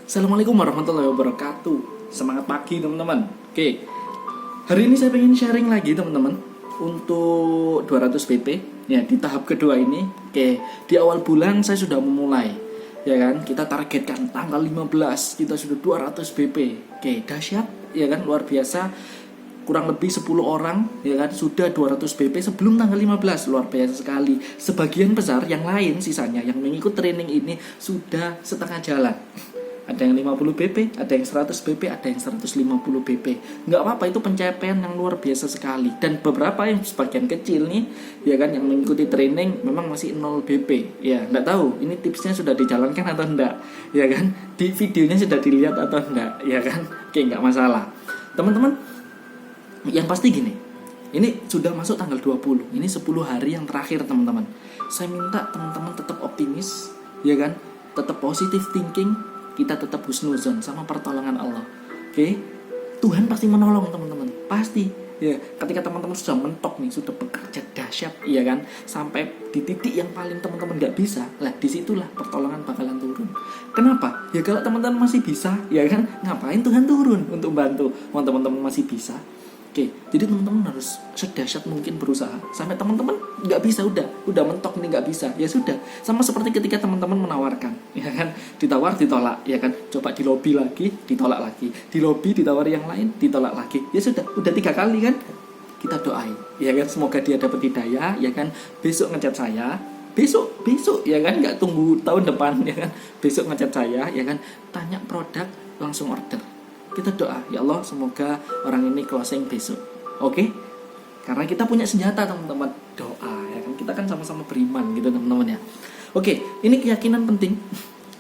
Assalamualaikum warahmatullahi wabarakatuh. Semangat pagi teman-teman. Oke, hari ini saya pengen sharing lagi teman-teman untuk 200 BP ya di tahap kedua ini. Oke, di awal bulan saya sudah memulai ya kan. Kita targetkan tanggal 15 kita sudah 200 BP. Oke, dahsyat ya kan, luar biasa. Kurang lebih 10 orang ya kan sudah 200 BP sebelum tanggal 15. Luar biasa sekali. Sebagian besar yang lain sisanya yang mengikut training ini sudah setengah jalan. Ada yang 50 BP, ada yang 100 BP, ada yang 150 BP. Nggak apa-apa, itu pencapaian yang luar biasa sekali. Dan beberapa yang sebagian kecil nih ya kan yang mengikuti training memang masih 0 BP. Ya, nggak tahu ini tipsnya sudah dijalankan atau enggak. Ya kan? Di videonya sudah dilihat atau enggak, ya kan? Oke, nggak masalah. Teman-teman, yang pasti gini. Ini sudah masuk tanggal 20. Ini 10 hari yang terakhir, teman-teman. Saya minta teman-teman tetap optimis, ya kan? Tetap positive thinking. Kita tetap husnuzon sama pertolongan Allah. Oke? Tuhan pasti menolong teman-teman. Pasti. Ya, ketika teman-teman sudah mentok nih, sudah bekerja dahsyat, iya kan? Sampai di titik yang paling teman-teman nggak bisa, lah disitulah pertolongan bakalan turun. Kenapa? Ya kalau teman-teman masih bisa, ya kan? Ngapain Tuhan turun untuk bantu? Mau teman-teman masih bisa. Oke, jadi teman-teman harus sedahsyat mungkin berusaha sampai teman-teman nggak bisa, udah mentok nih nggak bisa, ya sudah. Sama seperti ketika teman-teman menawarkan, ya kan, ditawar ditolak, ya kan, coba di lobby lagi, ditolak lagi, di lobby ditawar yang lain, ditolak lagi, ya sudah 3 kali kan, kita doain, ya kan, semoga dia dapat hidayah, ya kan, besok ngechat saya, besok, ya kan, nggak tunggu tahun depan, ya kan, besok ngechat saya, ya kan, tanya produk langsung order. Kita doa, ya Allah semoga orang ini closing besok. Oke? Karena kita punya senjata teman-teman, doa ya kan. Kita kan sama-sama beriman gitu teman-teman ya. Oke, ini keyakinan penting.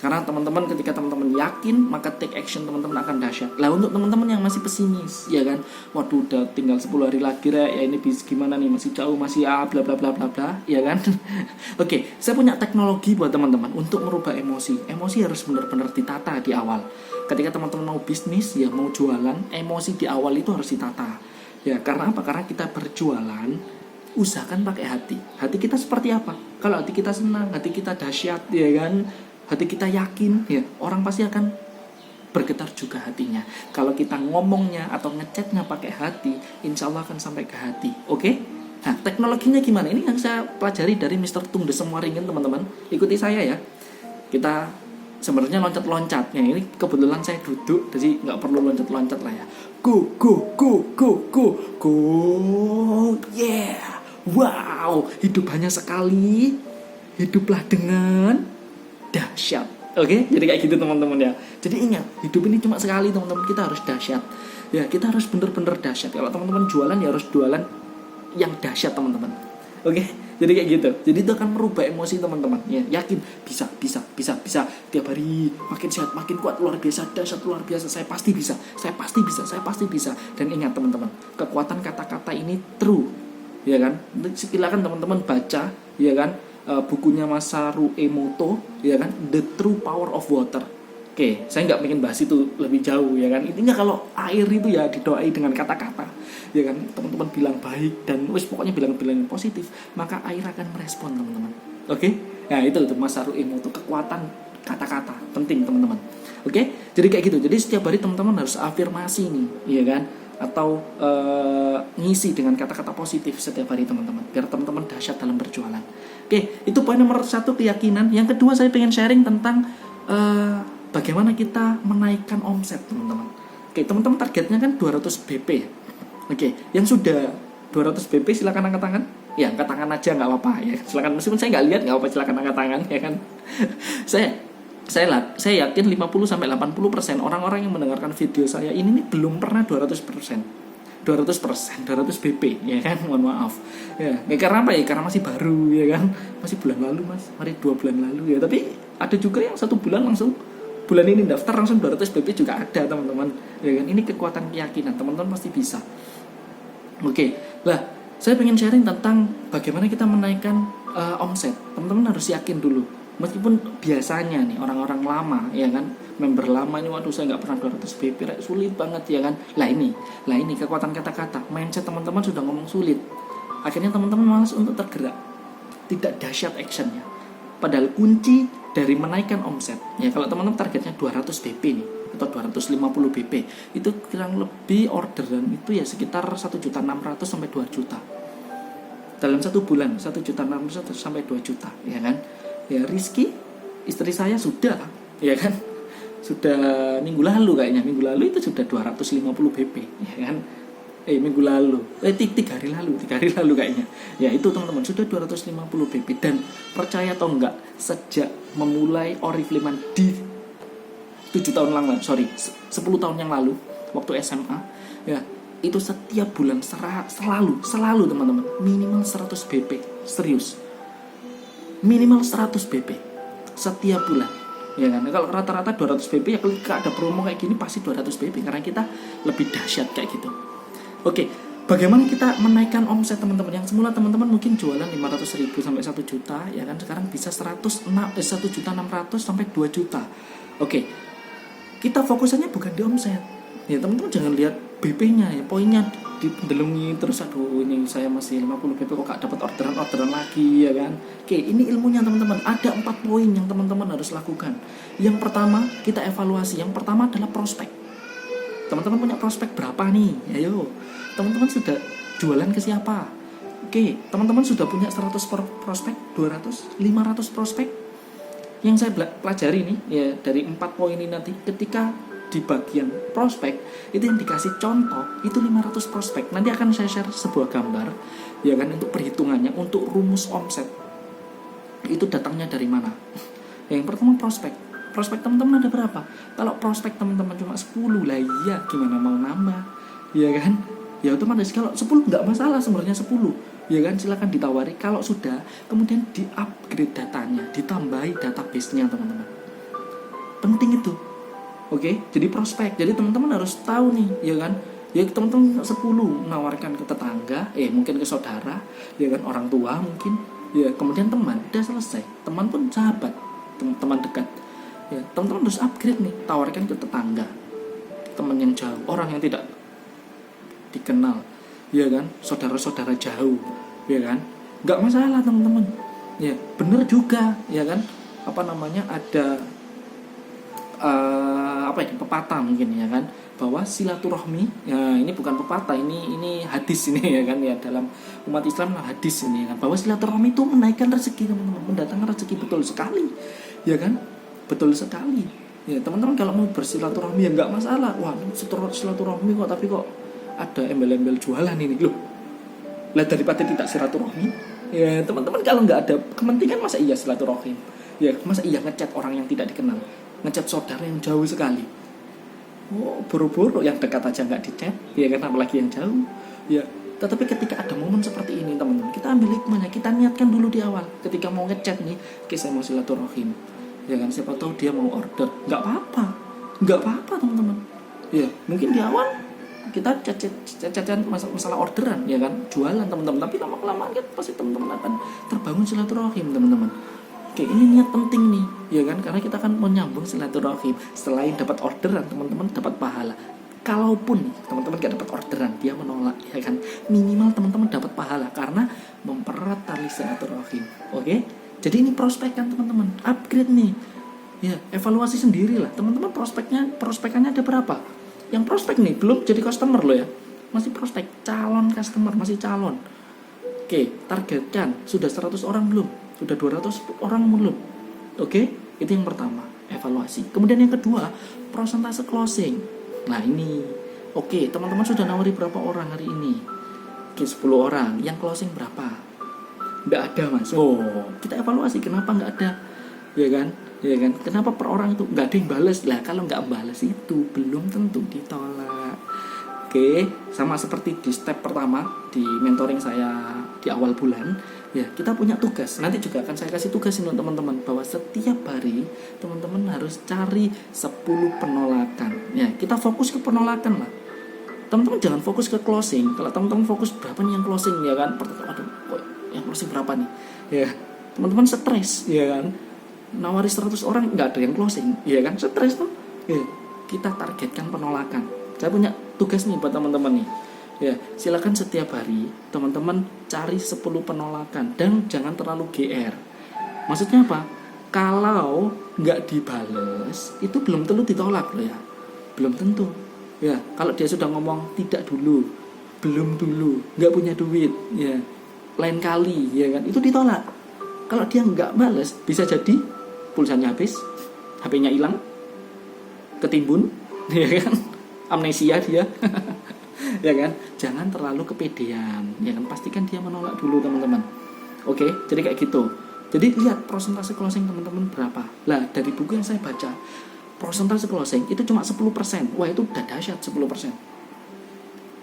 Karena teman-teman ketika teman-teman yakin, maka take action teman-teman akan dahsyat. Lah untuk teman-teman yang masih pesimis, ya kan. Waduh, udah tinggal 10 hari lagi ya ini bis gimana nih, masih jauh, masih bla bla bla bla bla, ya kan. Oke, saya punya teknologi buat teman-teman untuk merubah emosi. Emosi harus benar-benar ditata di awal. Ketika teman-teman mau bisnis, ya mau jualan, emosi di awal itu harus ditata. Ya, karena apa? Karena kita berjualan, usahakan pakai hati. Hati kita seperti apa? Kalau hati kita senang, hati kita dahsyat, ya kan? Hati kita yakin, ya orang pasti akan bergetar juga hatinya. Kalau kita ngomongnya atau ngechatnya pakai hati, insya Allah akan sampai ke hati. Oke? Nah, teknologinya gimana? Ini yang saya pelajari dari Mr. Tung de Semwaringin, teman-teman. Ikuti saya ya. Kita sebenarnya loncat-loncat. Ya, ini kebetulan saya duduk, jadi nggak perlu loncat-loncat lah ya. Go, yeah, wow, hidup hanya sekali, hiduplah dengan dahsyat. Oke, jadi kayak gitu teman-teman ya. Jadi ingat, hidup ini cuma sekali teman-teman, kita harus dahsyat. Ya, kita harus bener-bener dahsyat. Kalau teman-teman jualan ya harus jualan yang dahsyat teman-teman. Oke, jadi kayak gitu. Jadi itu akan merubah emosi teman-teman. Ya, yakin bisa. Tiap hari makin sehat, makin kuat, luar biasa, dahsyat, luar biasa. Saya pasti bisa. Dan ingat teman-teman, kekuatan kata-kata ini true. Ya kan? Silakan teman-teman baca, ya kan? Bukunya Masaru Emoto, ya kan? The True Power of Water. Oke, saya nggak pengen bahas itu lebih jauh, ya kan. Intinya kalau air itu ya didoai dengan kata-kata, ya kan. Teman-teman bilang baik dan pokoknya bilang yang positif, maka air akan merespon teman-teman. Oke, nah itu Masaru Emoto, kekuatan kata-kata penting teman-teman. Oke, jadi kayak gitu. Jadi setiap hari teman-teman harus afirmasi nih, ya kan. Atau ngisi dengan kata-kata positif setiap hari teman-teman, biar teman-teman dahsyat dalam berjualan. Oke, itu poin nomor 1, keyakinan. Yang kedua saya pengen sharing tentang bagaimana kita menaikkan omset teman-teman. Oke, teman-teman targetnya kan 200 BP ya. Oke, yang sudah 200 BP silakan angkat tangan. Ya, angkat tangan aja nggak apa-apa ya. Silakan, meskipun saya nggak lihat nggak apa-apa, silakan angkat tangan ya kan. saya yakin 50-80% orang-orang yang mendengarkan video saya ini nih belum pernah 200 BP ya kan, mohon maaf ya. Karena apa ya, karena masih baru ya kan, masih bulan lalu mas, mari 2 bulan lalu ya. Tapi ada juga yang 1 bulan langsung, bulan ini daftar langsung 200 BP juga ada teman-teman ya kan. Ini kekuatan keyakinan, teman-teman pasti bisa. Oke, lah saya pengen sharing tentang bagaimana kita menaikkan omset. Teman-teman harus yakin dulu. Meskipun biasanya nih orang-orang lama ya kan, member lama ini, waduh saya nggak pernah 200 BP, sulit banget ya kan. Lah ini kekuatan kata-kata, mindset teman-teman sudah ngomong sulit, akhirnya teman-teman malas untuk tergerak, tidak dahsyat actionnya. Padahal kunci dari menaikkan omset. Ya kalau teman-teman targetnya 200 BP nih atau 250 BP, itu kurang lebih orderan itu ya sekitar 1.600.000 sampai 2 juta. Dalam satu bulan 1.600.000 sampai 2 juta, ya kan? Ya Rizky, istri saya sudah, ya kan? Sudah minggu lalu kayaknya, minggu lalu itu sudah 250 BP, ya kan? Minggu lalu, 3 hari lalu kayaknya. Ya itu teman-teman sudah 250 BP. Dan percaya atau enggak, sejak memulai Oriflame di 10 tahun yang lalu waktu SMA, ya itu setiap bulan selalu teman-teman minimal 100 BP, serius. Minimal 100 BP setiap bulan. Ya kan, kalau rata-rata 200 BP ya kalau ada promo kayak gini pasti 200 BP karena kita lebih dahsyat kayak gitu. Oke, bagaimana kita menaikkan omset teman-teman? Yang semula teman-teman mungkin jualan 500.000 sampai 1 juta, ya kan? Sekarang bisa 1.600.000 sampai 2 juta. Oke, kita fokusannya bukan di omset. Ya teman-teman jangan lihat BP-nya ya, poinnya dipendelungi terus, aduh ini saya masih 50 BP kok gak dapat orderan lagi, ya kan? Oke, ini ilmunya teman-teman. Ada 4 poin yang teman-teman harus lakukan. Yang pertama, kita evaluasi. Yang pertama adalah prospek. Teman-teman punya prospek berapa nih? Ayo, teman-teman sudah jualan ke siapa? Oke, teman-teman sudah punya 100 prospek, 200, 500 prospek. Yang saya pelajari nih ya dari 4 poin ini, nanti ketika di bagian prospek itu yang dikasih contoh itu 500 prospek. Nanti akan saya share sebuah gambar, ya kan, untuk perhitungannya, untuk rumus omset. Itu datangnya dari mana? Yang pertama prospek. Prospek teman-teman ada berapa? Kalau prospek teman-teman cuma 10 lah, iya gimana mau nambah, ya kan? Ya otomatis kalau 10 nggak masalah sebenarnya 10, ya kan, silakan ditawari. Kalau sudah kemudian di-upgrade datanya, ditambahi database-nya teman-teman. Penting itu. Oke, jadi prospek. Jadi teman-teman harus tahu nih, ya kan? Ya teman-teman 10 menawarkan ke tetangga, mungkin ke saudara, ya kan, orang tua mungkin, ya kemudian teman, udah selesai. Teman pun sahabat, teman dekat. Ya, teman-teman harus upgrade nih, tawarkan ke tetangga, teman yang jauh, orang yang tidak dikenal, ya kan, saudara-saudara jauh, ya kan, nggak masalah teman-teman. Ya bener juga, ya kan, ada pepatah mungkin, ya kan, bahwa silaturahmi, ya ini bukan pepatah, ini hadis ini, ya kan, ya dalam umat Islam hadis ini, ya kan, bahwa silaturahmi itu menaikkan rezeki teman-teman, mendatangkan rezeki, betul sekali, ya kan. Betul sekali. Ya, teman-teman kalau mau bersilaturahmi ya nggak masalah. Wah, silaturahmi kok tapi kok ada embel-embel jualan ini loh. Lah daripada tidak silaturahmi, ya teman-teman kalau nggak ada kepentingan masa iya silaturahmi? Ya, masa iya ngechat orang yang tidak dikenal, ngechat saudara yang jauh sekali. Oh, boro-boro yang dekat aja nggak dichat, ya kan, apalagi yang jauh. Ya, tetapi ketika ada momen seperti ini teman-teman, kita ambil hikmahnya, kita niatkan dulu di awal. Ketika mau ngechat nih, oke saya mau silaturahim. Ya kan, siapa tahu dia mau order, nggak apa-apa teman-teman. Ya mungkin di awal kita cacat masalah orderan, ya kan, jualan teman-teman, tapi lama-kelamaan kan pasti teman-teman akan terbangun silaturahim teman-teman. Oke, ini niat penting nih, ya kan, karena kita akan menyambung silaturahim. Selain dapat orderan, teman-teman dapat pahala. Kalaupun teman-teman gak dapat orderan, dia menolak, ya kan, minimal teman-teman dapat pahala karena mempererat tali silaturahim. Oke? Jadi ini prospek kan teman-teman, upgrade nih. Ya, evaluasi sendirilah. Teman-teman prospekannya ada berapa? Yang prospek nih belum jadi customer loh ya. Masih prospek, calon customer, masih calon. Oke, targetkan sudah 100 orang belum? Sudah 200 orang belum? Oke, itu yang pertama, evaluasi. Kemudian yang kedua, persentase closing. Nah, ini. Oke, teman-teman sudah nawari berapa orang hari ini? Oke, 10 orang. Yang closing berapa? Nggak ada mas. Oh, kita evaluasi kenapa nggak ada, ya kan, kenapa per orang itu nggak ada yang balas. Lah kalau nggak balas itu belum tentu ditolak. Oke, sama seperti di step pertama di mentoring saya di awal bulan, ya kita punya tugas. Nanti juga akan saya kasih tugas untuk teman-teman bahwa setiap hari teman-teman harus cari 10 penolakan. Ya kita fokus ke penolakan lah. Teman-teman jangan fokus ke closing. Kalau teman-teman fokus berapa nih yang closing, ya kan, aduh yang closing berapa nih, ya teman-teman stres, ya kan, nawari 100 orang nggak ada yang closing, ya kan, stres tuh. Ya, kita targetkan penolakan. Saya punya tugas nih buat teman-teman nih, ya silakan setiap hari teman-teman cari 10 penolakan dan jangan terlalu GR. Maksudnya apa? Kalau nggak dibales itu belum tentu ditolak loh ya, belum tentu ya. Kalau dia sudah ngomong tidak dulu, belum dulu, nggak punya duit ya, lain kali ya kan, itu ditolak. Kalau dia nggak bales, bisa jadi pulsanya habis, HP-nya hilang, ketimbun ya kan, amnesia dia ya kan. Jangan terlalu kepedean ya kan, pastikan dia menolak dulu teman-teman. Oke, jadi kayak gitu. Jadi lihat persentase closing teman-teman berapa. Lah dari buku yang saya baca, persentase closing itu cuma 10%. Wah, itu udah dahsyat 10%.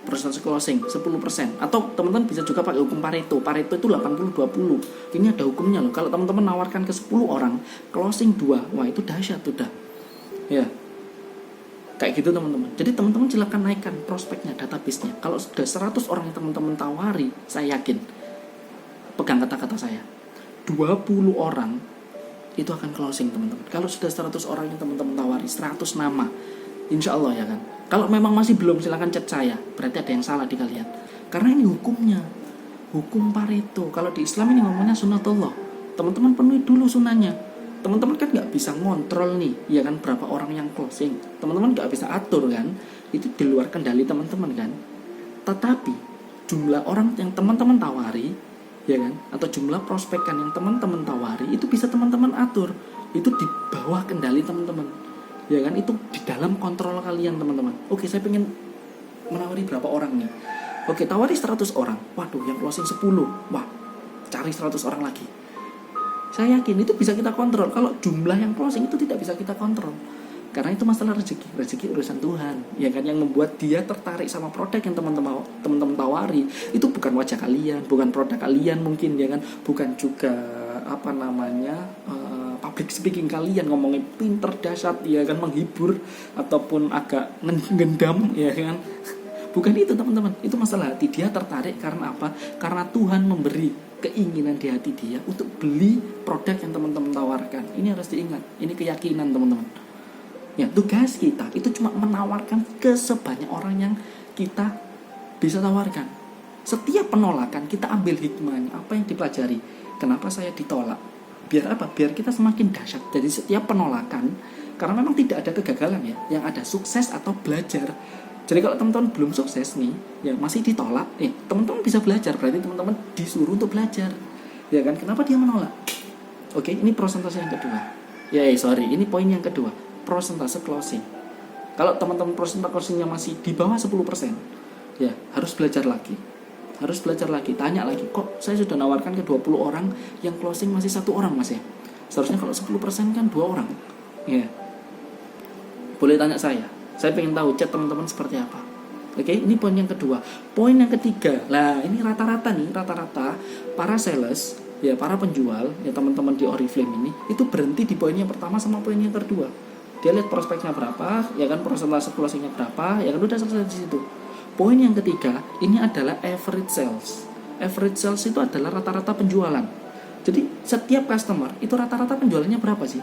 Persentase closing 10%. Atau teman-teman bisa juga pakai hukum Pareto. Pareto itu 80-20. Ini ada hukumnya loh. Kalau teman-teman nawarkan ke 10 orang, closing 2. Wah, itu dahsyat udah. Ya. Kayak gitu teman-teman. Jadi teman-teman silakan naikkan prospeknya, database-nya. Kalau sudah 100 orang yang teman-teman tawari, saya yakin, pegang kata-kata saya, 20 orang itu akan closing teman-teman. Kalau sudah 100 orang yang teman-teman tawari, 100 nama, insya Allah ya kan. Kalau memang masih belum, silakan chat saya. Berarti ada yang salah di kalian. Karena ini hukumnya, hukum Pareto. Kalau di Islam ini ngomongnya sunatullah. Teman-teman penuhi dulu sunahnya. Teman-teman kan nggak bisa ngontrol nih, ya kan, berapa orang yang closing. Teman-teman nggak bisa atur kan. Itu di luar kendali teman-teman kan. Tetapi jumlah orang yang teman-teman tawari, ya kan, atau jumlah prospekan yang teman-teman tawari itu bisa teman-teman atur. Itu di bawah kendali teman-teman, ya kan, itu di dalam kontrol kalian teman-teman. Oke, saya pengen menawari berapa orang nih. Oke, tawari 100 orang. Waduh, yang closing 10. Wah, cari 100 orang lagi. Saya yakin itu bisa kita kontrol. Kalau jumlah yang closing itu tidak bisa kita kontrol, karena itu masalah rezeki urusan Tuhan, ya kan. Yang membuat dia tertarik sama produk yang teman-teman tawari itu bukan wajah kalian, bukan produk kalian mungkin, ya kan, bukan juga public speaking kalian, ngomongnya pinter dahsyat, ya kan, menghibur ataupun agak ngendam, ya kan. Bukan itu teman-teman, itu masalah hati. Dia tertarik karena apa? Karena Tuhan memberi keinginan di hati dia untuk beli produk yang teman-teman tawarkan. Ini harus diingat, ini keyakinan teman-teman. Ya, tugas kita itu cuma menawarkan ke sebanyak orang yang kita bisa tawarkan. Setiap penolakan kita ambil hikmahnya, apa yang dipelajari. Kenapa saya ditolak? Biar apa? Biar kita semakin dahsyat. Jadi setiap penolakan, karena memang tidak ada kegagalan ya, yang ada sukses atau belajar. Jadi kalau teman-teman belum sukses nih, ya masih ditolak, teman-teman bisa belajar. Berarti teman-teman disuruh untuk belajar, ya kan? Kenapa dia menolak? Oke, ini persentase yang kedua. Ini poin yang kedua, persentase closing. Kalau teman-teman persentase closingnya masih di bawah 10%, ya harus belajar lagi. Tanya lagi, kok saya sudah nawarkan ke 20 orang, yang closing masih 1 orang mas ya? Seharusnya kalau 10% kan 2 orang. Ya, boleh tanya saya pengen tahu chat teman-teman seperti apa. Oke, ini poin yang kedua. Poin yang ketiga, lah ini rata-rata para sales, ya para penjual, ya teman-teman di Oriflame ini, itu berhenti di poin yang pertama sama poin yang kedua. Dia lihat prospeknya berapa, ya kan, persentase closingnya berapa, ya kan, udah selesai di situ. Poin yang ketiga, ini adalah average sales. Average sales itu adalah rata-rata penjualan. Jadi setiap customer itu rata-rata penjualannya berapa sih?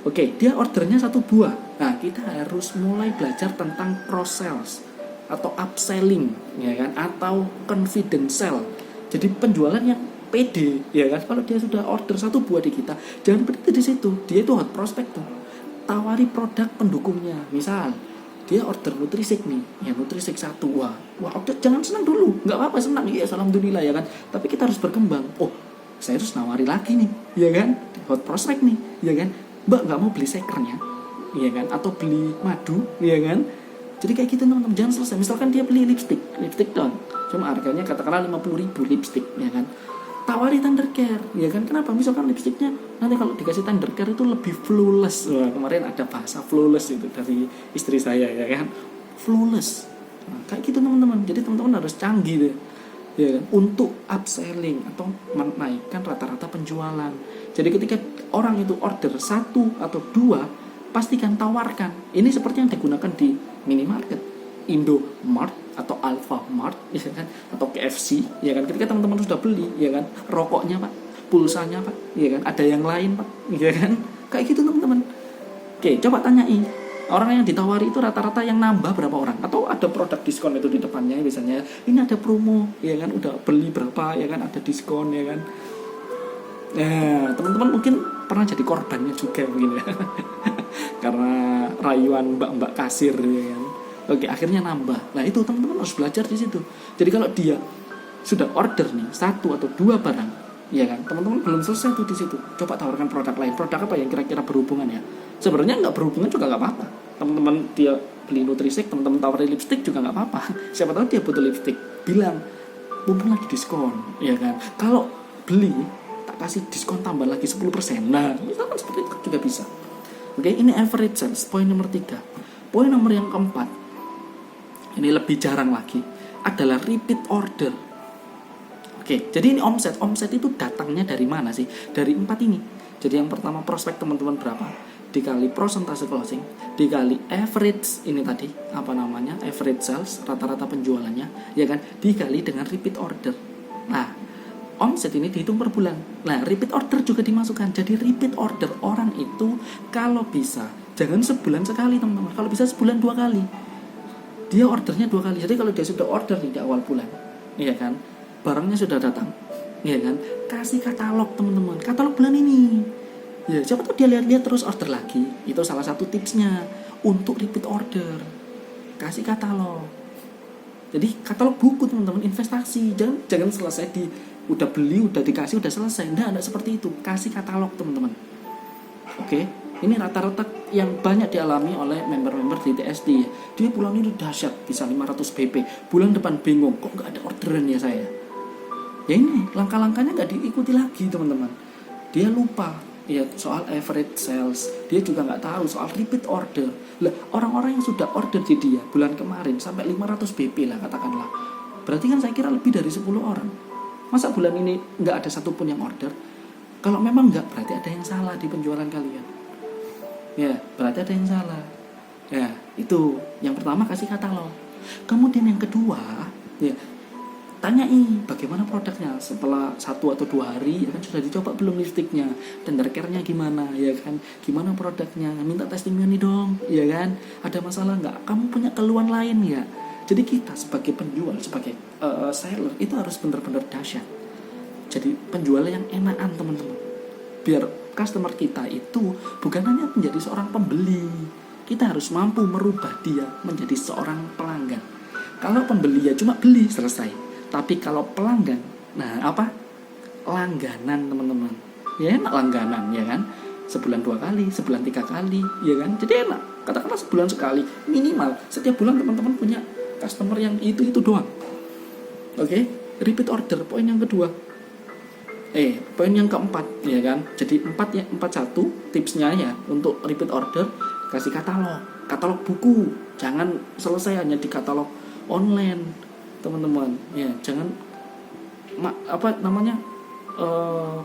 Oke, dia ordernya 1 buah. Nah, kita harus mulai belajar tentang cross sales atau upselling, ya kan, atau confident sell. Jadi penjualannya pede, ya kan. Kalau dia sudah order 1 buah di kita, jangan berhenti di situ. Dia itu hot prospect tuh. Tawari produk pendukungnya. Misal dia order Nutrisik nih, ya Nutrisik 1. Wah, order, jangan senang dulu. Nggak apa-apa, senang ya, alhamdulillah, ya kan. Tapi kita harus berkembang. Oh, saya harus nawari lagi nih, ya kan. Hot prospect nih, ya kan. Mbak nggak mau beli shakernya, ya kan, atau beli madu, ya kan. Jadi kayak gitu teman-teman, jangan selesai. Misalkan dia beli lipstick doang, cuma harganya katakanlah 50.000 lipstick, ya kan. Tawari Thunder Care, ya kan. Kenapa? Misalkan lipsticknya nanti kalau dikasih Thunder Care itu lebih flawless. Wah, kemarin ada bahasa flawless itu dari istri saya, ya kan. Flawless. Nah, kayak gitu teman-teman. Jadi teman-teman harus canggih deh, ya kan, untuk upselling atau menaikkan rata-rata penjualan. Jadi ketika orang itu order 1 atau 2, pastikan tawarkan. Ini seperti yang digunakan di minimarket, Indomart atau Alfamart, ya kan, atau KFC, ya kan. Ketika teman-teman sudah beli, ya kan, rokoknya pak, pulsanya pak, ya kan, ada yang lain pak, ya kan, kayak gitu teman-teman. Oke, coba tanyain orang yang ditawari itu rata-rata yang nambah berapa orang, atau ada produk diskon itu di depannya, biasanya ini ada promo, ya kan, udah beli berapa, ya kan, ada diskon, ya kan. Nah, teman-teman mungkin pernah jadi korbannya juga mungkin ya. Karena rayuan mbak-mbak kasir ya kan. Oke, akhirnya nambah. Nah, itu teman-teman harus belajar di situ. Jadi kalau dia sudah order nih 1 atau 2 barang, ya kan, teman-teman belum selesai tuh di situ. Coba tawarkan produk lain. Produk apa yang kira-kira berhubungan ya? Sebenarnya nggak berhubungan juga nggak apa-apa. Teman-teman dia beli Nutristik, teman-teman tawarin lipstick juga nggak apa-apa. Siapa tahu dia butuh lipstick, bilang mumpung lagi diskon, ya kan. Kalau beli tak kasih diskon tambah lagi 10%. Nah, misalkan seperti itu juga bisa. Oke, ini average sales, poin nomor 3. Poin nomor yang keempat, ini lebih jarang lagi, adalah repeat order. Oke, jadi ini omset. Omset itu datangnya dari mana sih? Dari 4 ini. Jadi yang pertama prospek teman-teman berapa? Dikali persentase closing, dikali average ini tadi, average sales, rata-rata penjualannya, ya kan? Dikali dengan repeat order. Nah, omset ini dihitung per bulan. Nah, repeat order juga dimasukkan. Jadi repeat order orang itu kalau bisa jangan sebulan sekali, teman-teman. Kalau bisa sebulan 2 kali. Dia ordernya 2 kali. Jadi kalau dia sudah order di awal bulan, ya kan? Barangnya sudah datang, ya kan? Kasih katalog, teman-teman. Katalog bulan ini. Ya, siapa tahu dia lihat-lihat terus order lagi. Itu salah satu tipsnya untuk repeat order. Kasih katalog. Jadi katalog buku, teman-teman, investasi. Jangan selesai di udah beli, udah dikasih, udah selesai. Enggak seperti itu. Kasih katalog, teman-teman. Oke. Ini rata-rata yang banyak dialami oleh member-member di TSD. Dia bulan ini dahsyat, bisa 500 BP. Bulan depan bingung, kok nggak ada orderan ya saya? Ya ini, langkah-langkahnya nggak diikuti lagi, teman-teman. Dia lupa ya soal average sales. Dia juga nggak tahu soal repeat order. Lah, orang-orang yang sudah order di dia bulan kemarin sampai 500 BP lah katakanlah. Berarti kan saya kira lebih dari 10 orang. Masa bulan ini nggak ada satupun yang order? Kalau memang nggak, berarti ada yang salah di penjualan kalian. Ya, berarti ada yang salah. Ya, itu. Yang pertama kasih katalog. Kemudian yang kedua, ya, tanyai bagaimana produknya setelah 1 atau 2 hari, ya kan, sudah dicoba belum lipstiknya, tender care-nya gimana, ya kan, gimana produknya, minta testimoni dong, ya kan, ada masalah nggak, kamu punya keluhan lain ya. Jadi kita sebagai penjual, sebagai seller itu harus benar-benar dahsyat. Jadi penjual yang enakan, teman-teman, biar customer kita itu bukan hanya menjadi seorang pembeli, kita harus mampu merubah dia menjadi seorang pelanggan. Kalau pembeli ya cuma beli selesai. Tapi kalau pelanggan, nah apa? Langganan, teman-teman. Ya enak langganan, ya kan? Sebulan 2 kali, sebulan 3 kali, ya kan? Jadi enak. Katakanlah sebulan sekali, minimal setiap bulan teman-teman punya customer yang itu doang. Oke? Repeat order, poin yang kedua. Poin yang keempat, ya kan? Jadi 41 tipsnya ya untuk repeat order, kasih katalog buku. Jangan selesai hanya di katalog online, teman-teman, ya jangan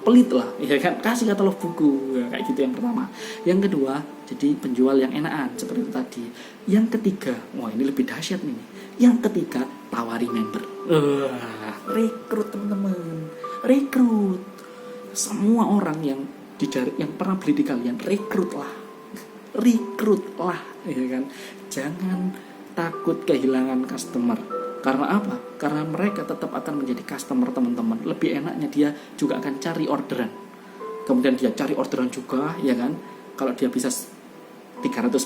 pelit lah, ya kan, kasih katalog buku, ya, kayak gitu yang pertama. Yang kedua, jadi penjual yang enakan seperti itu tadi. Yang ketiga, wah ini lebih dahsyat nih. Yang ketiga, tawari member. Rekrut, teman-teman, rekrut semua orang yang pernah beli di kalian, rekrutlah, ya kan. Jangan takut kehilangan customer. Karena apa? Karena mereka tetap akan menjadi customer, teman-teman. Lebih enaknya dia juga akan cari orderan. Kemudian dia cari orderan juga, ya kan. Kalau dia bisa 300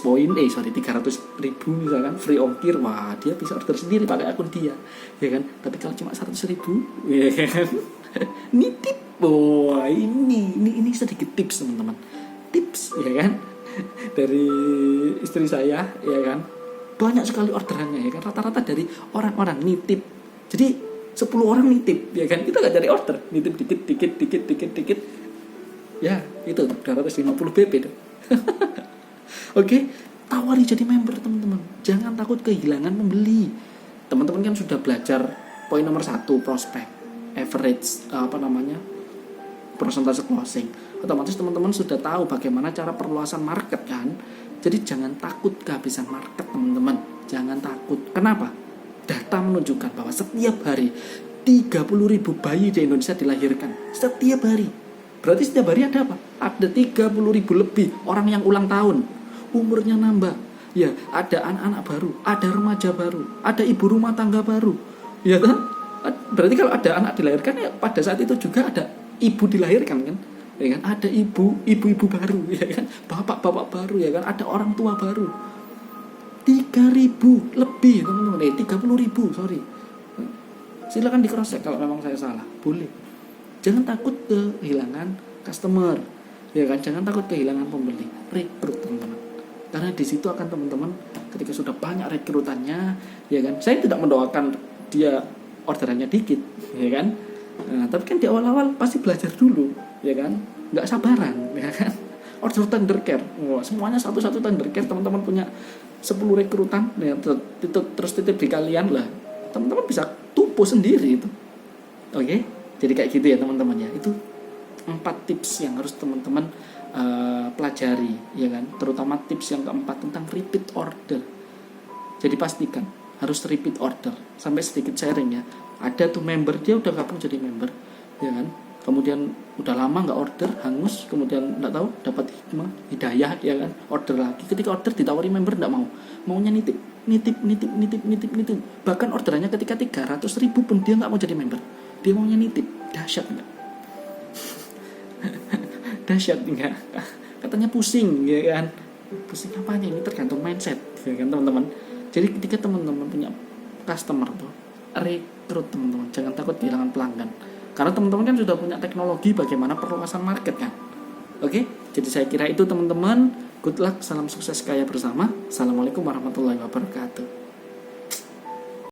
ribu misalkan, free ongkir, wah dia bisa order sendiri pakai akun dia, ya kan. Tapi kalau cuma 100 ribu, ya kan, nitip. Wah, ini sedikit tips, teman-teman. Tips, ya kan, dari istri saya, ya kan. Banyak sekali orderannya, ya kan, rata-rata dari orang-orang nitip. Jadi 10 orang nitip, ya kan, kita gak cari order, nitip dikit. Ya itu 250 BP tuh. Oke, tawari jadi member, teman-teman. Jangan takut kehilangan pembeli. Teman-teman kan sudah belajar poin nomor 1, prospek, average, persentase closing. Otomatis teman-teman sudah tahu bagaimana cara perluasan market kan. Jadi jangan takut kehabisan market, teman-teman. Jangan takut. Kenapa? Data menunjukkan bahwa setiap hari 30.000 bayi di Indonesia dilahirkan. Setiap hari. Berarti setiap hari ada apa? Ada 30.000 lebih orang yang ulang tahun. Umurnya nambah. Ya, ada anak-anak baru, ada remaja baru, ada ibu rumah tangga baru. Ya kan? Berarti kalau ada anak dilahirkan, ya pada saat itu juga ada ibu dilahirkan kan, ya kan, ada ibu-ibu baru, ya kan, bapak-bapak baru, ya kan, ada orang tua baru. 3.000 lebih teman-teman, 30.000, sorry. Silakan di cross check kalau memang saya salah, boleh. Jangan takut kehilangan customer, ya kan, jangan takut kehilangan pembeli. Rekrut teman-teman, karena di situ akan teman-teman ketika sudah banyak rekrutannya, ya kan, saya tidak mendoakan dia orderannya dikit, ya kan. Nah, tapi kan di awal-awal pasti belajar dulu, ya kan, nggak sabaran, ya kan. Order tender care, semuanya satu-satu tender care, teman-teman punya 10 rekrutan, ya, terus titip di kalian lah, teman-teman bisa tupu sendiri itu. Oke, jadi kayak gitu ya teman-teman ya. Itu 4 tips yang harus teman-teman pelajari, ya kan, terutama tips yang keempat tentang repeat order. Jadi pastikan harus repeat order. Sampai sedikit sharing ya, ada tuh member, dia udah gabung jadi member, ya kan, kemudian udah lama nggak order, hangus, kemudian nggak tahu dapat hidayah, ya kan, order lagi. Ketika order ditawari member nggak mau, maunya nitip, bahkan orderannya ketika 300.000 pun dia nggak mau jadi member, dia maunya nitip. Dahsyat nggak? Dahsyat nggak? Katanya pusing, ya kan, pusing apanya, ini tergantung mindset, ya kan teman-teman. Jadi ketika teman-teman punya customer tuh, rekrut teman-teman, jangan takut kehilangan pelanggan. Karena teman-teman kan sudah punya teknologi bagaimana perluasan market kan. Oke, jadi saya kira itu teman-teman. Good luck, salam sukses kaya bersama. Assalamualaikum warahmatullahi wabarakatuh.